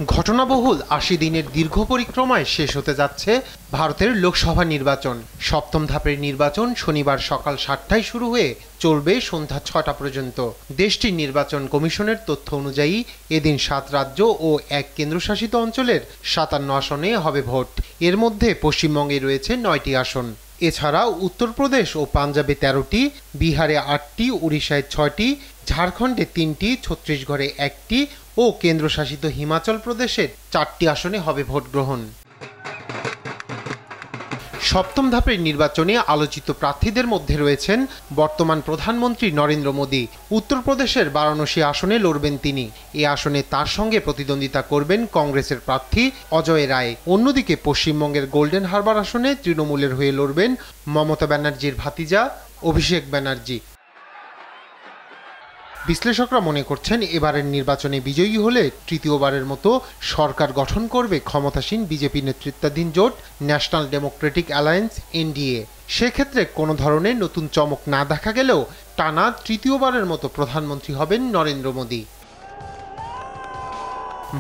ঘটনাবহুল ৮০ দিনের দীর্ঘ পরিক্রমায় শেষ হতে যাচ্ছে ভারতের লোকসভা নির্বাচন। সপ্তম ধাপের নির্বাচন শনিবার সকাল ৭টায় শুরু হয়ে চলবে সন্ধ্যা ৬টা পর্যন্ত। দেশটির নির্বাচন কমিশনের তথ্য অনুযায়ী এদিন ৭ রাজ্য ও ১ কেন্দ্রশাসিত অঞ্চলের ৫৭ আসনে হবে ভোট। এর মধ্যে পশ্চিমবঙ্গে রয়েছে ৯টি আসন। এছাড়া উত্তরপ্রদেশ ও পাঞ্জাবে ১৩টি, বিহারে ৮টি, উড়িষ্যায় ৬টি, ঝাড়খণ্ডে ৩টি, ছত্তিশগড়ে ১টি ও কেন্দ্রশাসিত হিমাচল প্রদেশের ৪টি আসনে হবে ভোট গ্রহণ। সপ্তম ধাপের নির্বাচনে আলোচিত প্রার্থীদের মধ্যে রয়েছেন বর্তমান প্রধানমন্ত্রী নরেন্দ্র মোদী। উত্তরপ্রদেশের বারাণসী আসনে লড়বেন তিনি। এ আসনে তার সঙ্গে প্রতিদ্বন্দ্বিতা করবেন কংগ্রেসের প্রার্থী অজয় রায়। অন্যদিকে পশ্চিমবঙ্গের গোল্ডেন হারবার আসনে তৃণমূলের হয়ে লড়বেন মমতা ব্যানার্জির ভাতিজা অভিষেক ব্যানার্জি। বিশ্লেষকরা মনে করছেন, এবারের নির্বাচনে বিজয়ী হলে তৃতীয়বারের মতো সরকার গঠন করবে ক্ষমতাসীন বিজেপি নেতৃত্বাধীন জোট ন্যাশনাল ডেমোক্রেটিক অ্যালায়েন্স এনডিএ। সেক্ষেত্রে কোনো ধরনের নতুন চমক না দেখা গেলেও টানা তৃতীয়বারের মতো প্রধানমন্ত্রী হবেন নরেন্দ্র মোদী।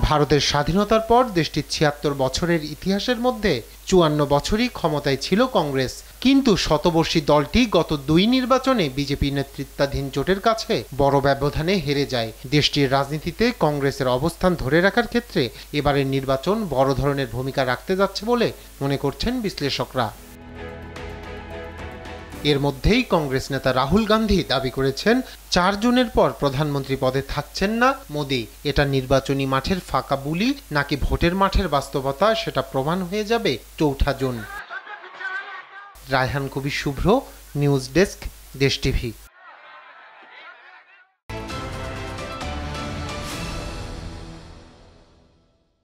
ভারতের স্বাধীনতার পর দেশটির ৭৬ বছরের ইতিহাসের মধ্যে ৫৪ বছরই ক্ষমতায় ছিল কংগ্রেস। কিন্তু শতবর্ষী দলটি গত ২ নির্বাচনে বিজেপি নেতৃত্বাধীন জোটের কাছে বড় ব্যবধানে হেরে যায়। দেশটির রাজনীতিতে কংগ্রেসের অবস্থান ধরে রাখার ক্ষেত্রে এবারের নির্বাচন বড় ধরনের ভূমিকা রাখতে যাচ্ছে বলে মনে করছেন বিশ্লেষকরা। এর মধ্যেই কংগ্রেস নেতা রাহুল গান্ধী দাবি করেছেন, ৪ জুনের পর প্রধানমন্ত্রী পদে থাকছেন না মোদী। এটা নির্বাচনী মাঠের ফাঁকা বুলি নাকি ভোটের মাঠের বাস্তবতা, সেটা প্রমাণ হয়ে যাবে ৪ঠা জুন। রায়হান কবির শুভ্র, নিউজ ডেস্ক, দেশ টিভি।